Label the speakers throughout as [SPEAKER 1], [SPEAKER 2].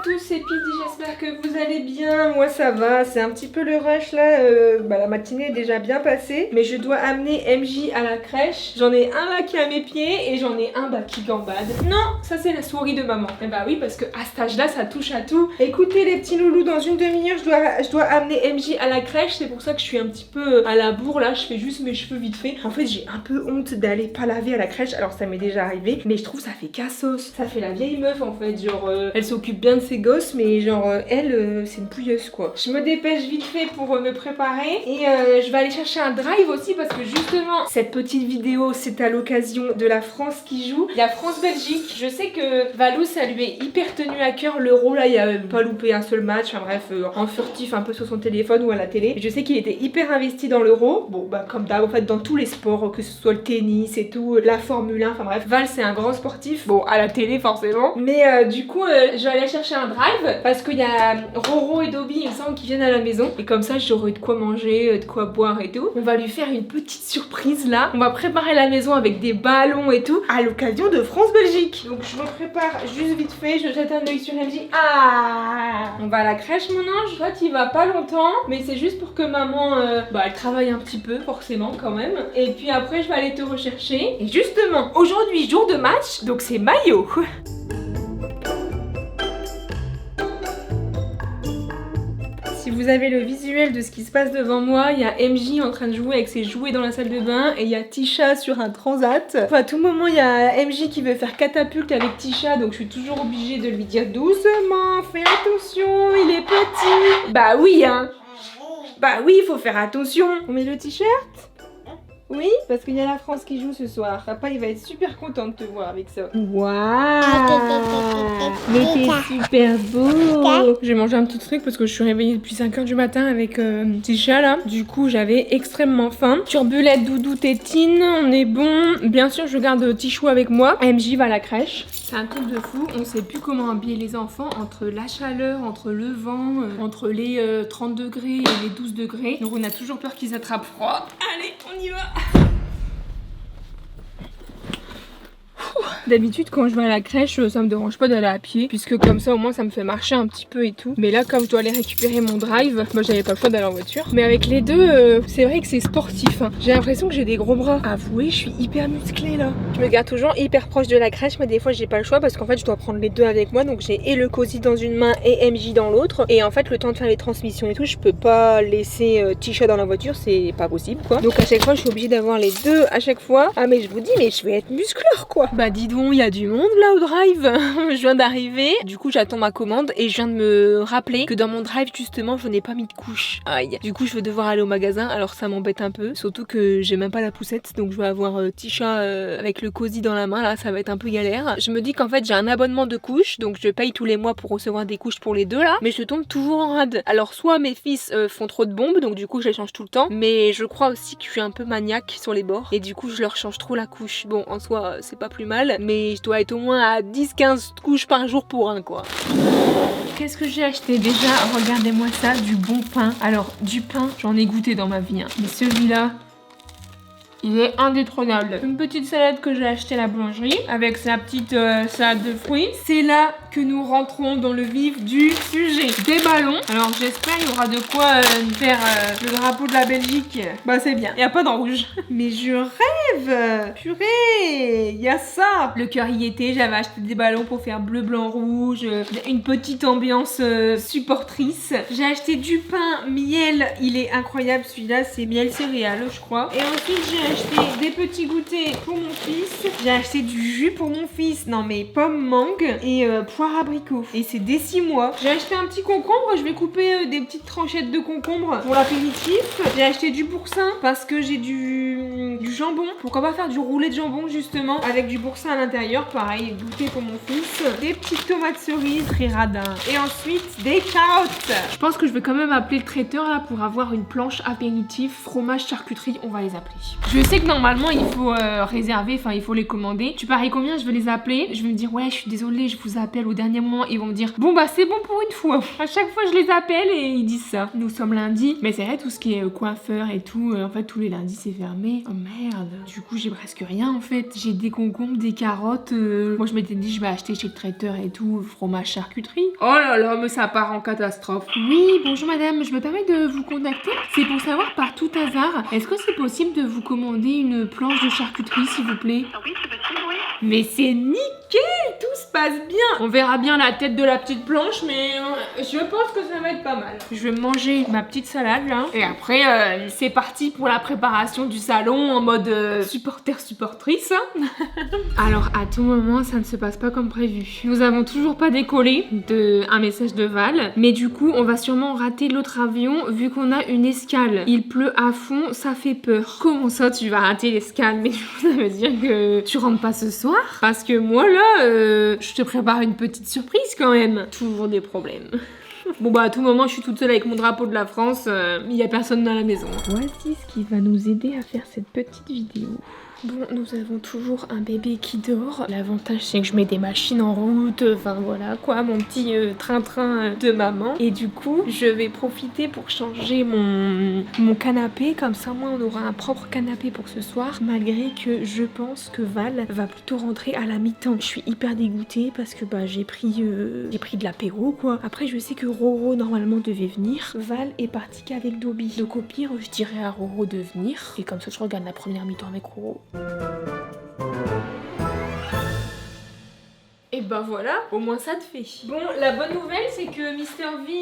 [SPEAKER 1] tous, c'est Pidi, j'espère que vous allez bien. Moi ça va, c'est un petit peu le rush là. La matinée est déjà bien passée. Mais je dois amener MJ à la crèche. J'en ai un là qui est à mes pieds et j'en ai un qui gambade. Non, ça c'est la souris de maman. Et bah oui, parce que à cet âge là ça touche à tout. Écoutez les petits loulous, dans une demi-heure je dois amener MJ à la crèche. C'est pour ça que je suis un petit peu à la bourre là. Je fais juste mes cheveux vite fait. En fait j'ai un peu honte d'aller pas laver à la crèche. Alors ça m'est déjà arrivé, mais je trouve ça fait cassos. Ça fait la vieille meuf en fait. Genre elle s'occupe bien de ses gosses, mais genre elle c'est une pouilleuse quoi. Je me dépêche vite fait pour me préparer et je vais aller chercher un drive aussi parce que justement cette petite vidéo c'est à l'occasion de la France qui joue. Il y a France-Belgique. Je sais que Valou ça lui est hyper tenu à cœur l'Euro là, il a pas loupé un seul match. Enfin bref, en furtif un peu sur son téléphone ou à la télé. Et je sais qu'il était hyper investi dans l'Euro. Bon bah comme d'hab en fait dans tous les sports, que ce soit le tennis et tout, la Formule 1, enfin bref. Val c'est un grand sportif. Bon à la télé forcément. Mais du coup je vais aller chercher un drive parce qu'il y a Roro et Dobby il me semble qu'ils viennent à la maison. Et comme ça j'aurai de quoi manger, de quoi boire et tout. On va lui faire une petite surprise là. On va préparer la maison avec des ballons et tout à l'occasion de France-Belgique. Donc je me prépare juste vite fait, je jette un œil sur MJ. Ah, on va à la crèche mon ange. Toi tu y vas pas longtemps, mais c'est juste pour que maman elle travaille un petit peu forcément quand même. Et puis après je vais aller te rechercher. Et justement aujourd'hui jour de match, donc c'est maillot. Si vous avez le visuel de ce qui se passe devant moi, il y a MJ en train de jouer avec ses jouets dans la salle de bain et il y a Tisha sur un transat. Enfin, à tout moment, il y a MJ qui veut faire catapulte avec Tisha, donc je suis toujours obligée de lui dire doucement, fais attention, il est petit. Bah oui, hein. Bah oui, il faut faire attention. On met le t-shirt ? Oui, parce qu'il y a la France qui joue ce soir. Papa, il va être super content de te voir avec ça. Waouh! Mais t'es super beau! J'ai mangé un petit truc parce que je suis réveillée depuis 5h du matin avec Tisha là. Du coup, j'avais extrêmement faim. Turbulette, doudou, tétine, on est bon. Bien sûr, je garde Tichou avec moi. MJ va à la crèche. C'est un truc de fou. On sait plus comment habiller les enfants entre la chaleur, entre le vent, entre les 30 degrés et les 12 degrés. Donc on a toujours peur qu'ils attrapent froid. Allez, on y va! D'habitude quand je vais à la crèche ça me dérange pas d'aller à pied puisque comme ça au moins ça me fait marcher un petit peu et tout. Mais là comme je dois aller récupérer mon drive, moi j'avais pas le choix d'aller en voiture. Mais avec les deux c'est vrai que c'est sportif hein. J'ai l'impression que j'ai des gros bras. Avouez je suis hyper musclée là. Je me garde toujours hyper proche de la crèche mais des fois j'ai pas le choix parce qu'en fait je dois prendre les deux avec moi. Donc j'ai et le cosy dans une main et MJ dans l'autre. Et en fait le temps de faire les transmissions et tout je peux pas laisser Tisha dans la voiture, c'est pas possible quoi. Donc à chaque fois je suis obligée d'avoir les deux à chaque fois. Ah mais je vous dis mais je vais être muscleur quoi. Bah dis donc il y a du monde là au drive. Je viens d'arriver, du coup j'attends ma commande et je viens de me rappeler que dans mon drive justement je n'ai pas mis de couche. Aïe. Du coup je vais devoir aller au magasin, alors ça m'embête un peu, surtout que j'ai même pas la poussette donc je vais avoir Tisha avec le cosy dans la main là, ça va être un peu galère. Je me dis qu'en fait j'ai un abonnement de couches donc je paye tous les mois pour recevoir des couches pour les deux là, mais je tombe toujours en rade. Alors soit mes fils font trop de bombes donc du coup je les change tout le temps, mais je crois aussi que je suis un peu maniaque sur les bords et du coup je leur change trop la couche. Bon en soi c'est pas plus mal, mais je dois être au moins à 10-15 couches par jour pour un quoi. Qu'est-ce que j'ai acheté déjà? Regardez-moi ça, du bon pain. Alors du pain, j'en ai goûté dans ma vie hein. Mais celui-là, il est indétrônable. Une petite salade que j'ai achetée à la boulangerie avec sa petite salade de fruits. C'est là que nous rentrons dans le vif du sujet. Des ballons. Alors j'espère qu'il y aura de quoi faire le drapeau de la Belgique. Bah c'est bien. Il n'y a pas d'en rouge. Mais je rêve. Purée. Il y a ça. Le cœur y était. J'avais acheté des ballons pour faire bleu, blanc, rouge. Une petite ambiance supportrice. J'ai acheté du pain miel. Il est incroyable celui-là. C'est miel céréales je crois. Et ensuite j'ai acheté des petits goûters pour mon fils. J'ai acheté du jus pour mon fils. Non mais pomme mangue et poire abricot. Et c'est des 6 mois. J'ai acheté un petit concombre. Je vais couper des petites tranchettes de concombre pour l'apéritif. J'ai acheté du boursin parce que j'ai du jambon. Pourquoi pas faire du roulé de jambon justement avec du boursin à l'intérieur. Pareil, goûter pour mon fils. Des petites tomates cerises très radin. Et ensuite des carottes. Je pense que je vais quand même appeler le traiteur là pour avoir une planche apéritif fromage charcuterie. On va les appeler. Je sais que normalement il faut réserver, enfin il faut les commander. Tu paries combien? Je vais les appeler. Je vais me dire ouais je suis désolée, je vous appelle au au dernier moment ils vont me dire bon bah c'est bon pour une fois. À chaque fois je les appelle et ils disent ça. Nous sommes lundi, mais c'est vrai tout ce qui est coiffeur et tout, en fait tous les lundis c'est fermé. Oh merde, du coup j'ai presque rien en fait. J'ai des concombres, des carottes, moi je m'étais dit je vais acheter chez le traiteur et tout, fromage, charcuterie. Oh là là, mais ça part en catastrophe. Oui, bonjour madame, je me permets de vous contacter. C'est pour savoir par tout hasard, est-ce que c'est possible de vous commander une planche de charcuterie s'il vous plaît?
[SPEAKER 2] Ah oui, c'est possible, oui.
[SPEAKER 1] Mais c'est nickel, tout se passe bien. On verra bien la tête de la petite planche, mais je pense que ça va être pas mal. Je vais manger ma petite salade là. Et après, c'est parti pour la préparation du salon en mode supportrice. Alors, à tout moment, ça ne se passe pas comme prévu. Nous avons toujours pas décollé un message de Val. Mais du coup, on va sûrement rater l'autre avion vu qu'on a une escale. Il pleut à fond, ça fait peur. Comment ça, tu vas rater l'escale? Mais ça veut dire que tu rentres pas ce soir? Parce que moi là, je te prépare une petite surprise quand même. Toujours des problèmes. Bon bah à tout moment je suis toute seule avec mon drapeau de la France, il y a personne dans la maison. Voici ce qui va nous aider à faire cette petite vidéo. Bon, nous avons toujours un bébé qui dort. L'avantage c'est que je mets des machines en route, enfin voilà quoi, mon petit train-train de maman. Et du coup, je vais profiter pour changer mon canapé, comme ça moi on aura un propre canapé pour ce soir. Malgré que je pense que Val va plutôt rentrer à la mi-temps. Je suis hyper dégoûtée parce que bah j'ai pris de l'apéro quoi. Après je sais que Roro normalement devait venir. Val est partie qu'avec Dobby. Donc au pire, je dirais à Roro de venir. Et comme ça je regarde la première mi-temps avec Roro. Et ben voilà, au moins ça te fait. Bon, la bonne nouvelle c'est que Mister V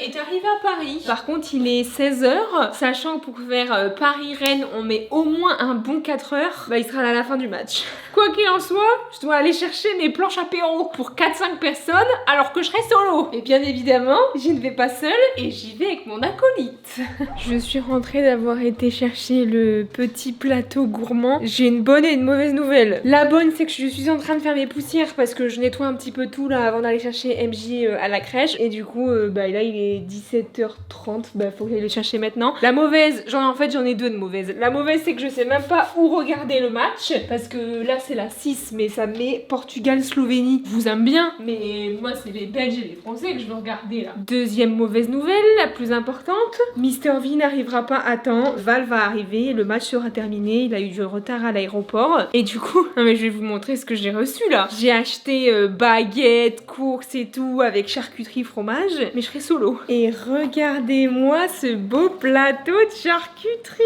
[SPEAKER 1] est arrivé à Paris. Par contre il est 16h, sachant que pour faire Paris-Rennes on met au moins un bon 4h, bah il sera là à la fin du match. Quoi qu'il en soit, je dois aller chercher mes planches apéro pour 4-5 personnes alors que je serai solo. Et bien évidemment, je ne vais pas seule et j'y vais avec mon acolyte. Je suis rentrée d'avoir été chercher le petit plateau gourmand. J'ai une bonne et une mauvaise nouvelle. La bonne c'est que je suis en train de faire mes poussières parce que je nettoie un petit peu tout là avant d'aller chercher MJ à la crèche. Et du coup, bah là il est 17h30, bah faut que j'aille le chercher maintenant. La mauvaise, j'en ai deux de mauvaises. La mauvaise c'est que je sais même pas où regarder le match parce que là c'est la 6 mais ça met Portugal-Slovénie. Je vous aime bien, mais moi c'est les Belges et les Français que je veux regarder là. Deuxième mauvaise nouvelle, la plus importante, Mister V n'arrivera pas à temps. Val va arriver, le match sera terminé, il a eu du retard à l'aéroport. Et du coup, non mais je vais vous montrer ce que j'ai reçu là. J'ai acheté baguettes, courses et tout avec charcuterie, fromage, mais je serai solo. Et regardez-moi ce beau plateau de charcuterie.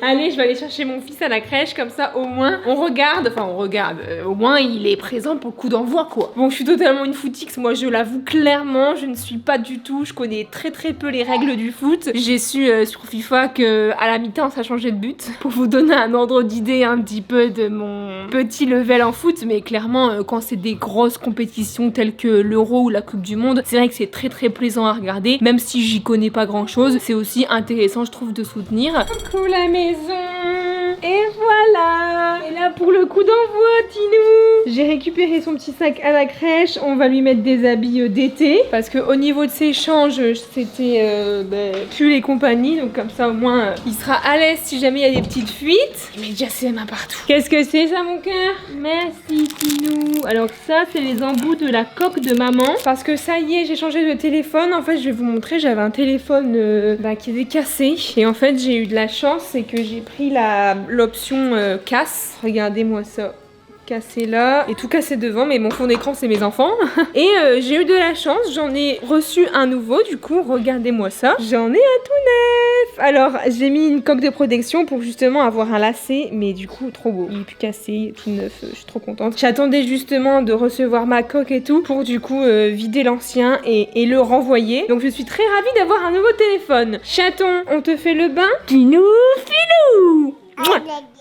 [SPEAKER 1] Allez, je vais aller chercher mon fils à la crèche, comme ça au moins on regarde, au moins il est présent pour le coup d'envoi quoi. Bon, je suis totalement une footix, moi je l'avoue clairement, je ne suis pas du tout, je connais très peu les règles du foot. J'ai su sur FIFA que à la mi-temps ça changeait de but, pour vous donner un ordre d'idée un petit peu de mon petit level en foot, mais clairement quand c'est des grosses compétitions telles que l'Euro ou la Coupe du Monde, c'est vrai que c'est très plaisant à regarder, même si j'y connais pas grand chose, c'est aussi intéressant je trouve de soutenir. Coucou la maison. Et voilà. Et là pour le coup d'envoi, Tinou. J'ai récupéré son petit sac à la crèche, on va lui mettre des habits d'été, parce que au niveau de ses changes, c'était pull et compagnie, donc comme ça au moins il sera à l'aise si jamais il y a des petites fuites. Il met déjà ses mains partout. Qu'est-ce que c'est ça mon cœur? Merci Tinou. Alors ça c'est les embouts de la coque de maman, parce que ça y est j'ai changé de téléphone. En fait je vais vous montrer, j'avais un téléphone qui était cassé, et en fait j'ai eu de la chance, c'est que j'ai pris l'option casse. Regardez-moi ça, cassé là et tout cassé devant, mais mon fond d'écran c'est mes enfants. Et j'ai eu de la chance, j'en ai reçu un nouveau, du coup regardez-moi ça, j'en ai un tout neuf. Alors j'ai mis une coque de protection pour justement avoir un lacet, mais du coup trop beau, il est plus cassé, il est tout neuf, je suis trop contente. J'attendais justement de recevoir ma coque et tout pour du coup vider l'ancien et le renvoyer, donc je suis très ravie d'avoir un nouveau téléphone. Chaton, on te fait le bain? Tinou, filou.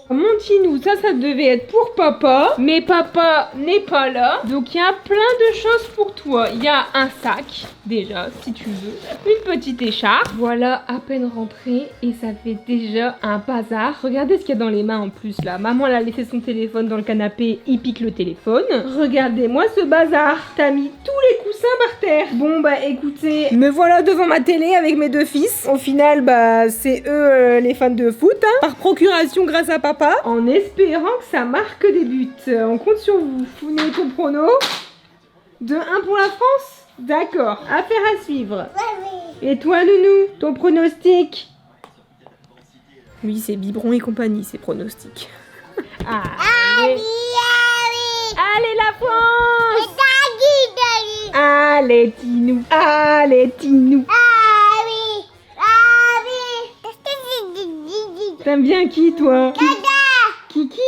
[SPEAKER 1] Mon Tinou, ça devait être pour papa, mais papa n'est pas là, donc il y a plein de choses pour toi. Il y a un sac, déjà, si tu veux, une petite écharpe, voilà, à peine rentrée, et ça fait déjà un bazar. Regardez ce qu'il y a dans les mains en plus, là. Maman, elle a laissé son téléphone dans le canapé, il pique le téléphone. Regardez-moi ce bazar, t'as mis tous les coussins par terre. Bon, bah écoutez, me voilà devant ma télé avec mes deux fils. Au final, bah c'est eux les fans de foot, hein, par procuration grâce à papa, en espérant que ça marque des buts. On compte sur vous. Founet, ton prono?
[SPEAKER 2] 2-1 pour la France? D'accord, affaire à suivre. Et toi, Nounou, ton pronostic? Lui, c'est biberon et compagnie, ses pronostics. Allez. Allez, la France! Allez, Tinou! Allez, Tinou! T'aimes bien qui, toi? Kiki?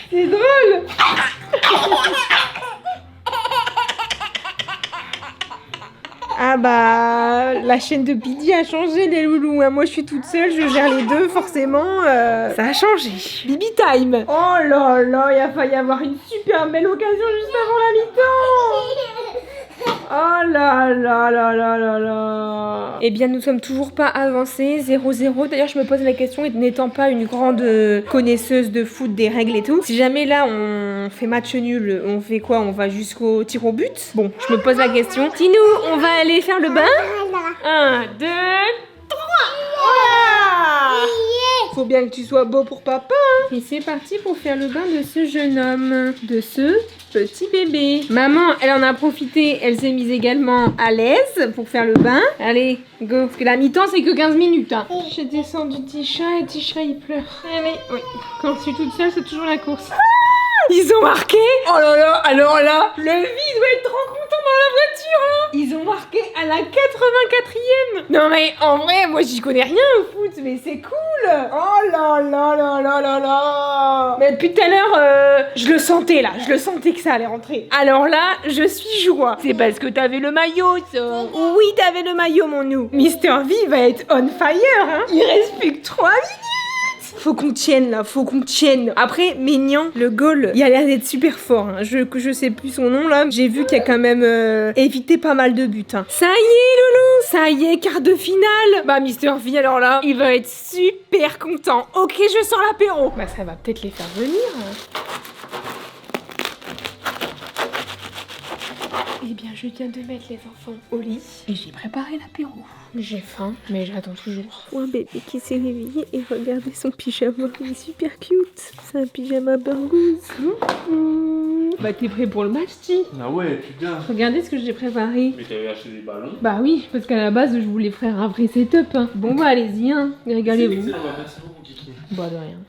[SPEAKER 2] C'est drôle! Ah bah, la chaîne de Bidi a changé les loulous. Moi je suis toute seule, je gère les deux, forcément, ça a changé. Bibi time. Oh là là, il a failli avoir une super belle occasion juste avant la mi-temps. Oh là là là là là là. Eh bien, nous sommes toujours pas avancés, 0-0. D'ailleurs, je me pose la question, n'étant pas une grande connaisseuse de foot, des règles et tout, si jamais là on fait match nul, on fait quoi? On va jusqu'au tir au but? Bon, je me pose la question. Tinou, on va aller faire le bain? 1, 2, 3. Faut bien que tu sois beau pour papa. Et c'est parti pour faire le bain de ce jeune homme, de ce petit bébé. Maman, elle en a profité, elle s'est mise également à l'aise pour faire le bain. Allez, go. Parce que la mi-temps, c'est que 15 minutes. Hein. J'ai descendu Tisha et Tisha, il pleure. Allez, oui. Quand je suis toute seule, c'est toujours la course. Ils ont marqué. Oh là là, alors là, le vie doit être trop content dans la voiture là. Ils ont marqué à la 84e. Non mais en vrai, moi j'y connais rien au foot, mais c'est cool. Oh là là là là là là. Mais depuis tout à l'heure, je le sentais là, je le sentais que ça allait rentrer. Alors là, je suis joie. C'est parce que t'avais le maillot, ça. Oui, t'avais le maillot, mon nou. Mister V va être on fire, hein. Il reste plus que 3 minutes. Faut qu'on tienne là, faut qu'on tienne. Après, Maignan, le goal, il a l'air d'être super fort. Hein. Je sais plus son nom là. J'ai vu qu'il a quand même évité pas mal de buts. Hein. Ça y est, Loulou, ça y est, quart de finale. Bah, Mister V, alors là, il va être super content. Ok, je sors l'apéro. Bah, ça va peut-être les faire venir. Hein. Eh bien, je viens de mettre les enfants au lit et j'ai préparé l'apéro. J'ai faim, mais j'attends toujours. Un bébé qui s'est réveillé et regardez son pyjama. Il est super cute. C'est un pyjama burgouze. Bah, t'es prêt pour le match, Ti?
[SPEAKER 3] Ah ouais, putain.
[SPEAKER 2] Regardez ce que j'ai préparé.
[SPEAKER 3] Mais t'avais acheté des ballons.
[SPEAKER 2] Bah oui, parce qu'à la base, je voulais faire un vrai setup. Hein. Bon, bah, allez-y, hein. Régalez-vous.
[SPEAKER 3] Merci beaucoup, Kiki.
[SPEAKER 2] Bah, de rien.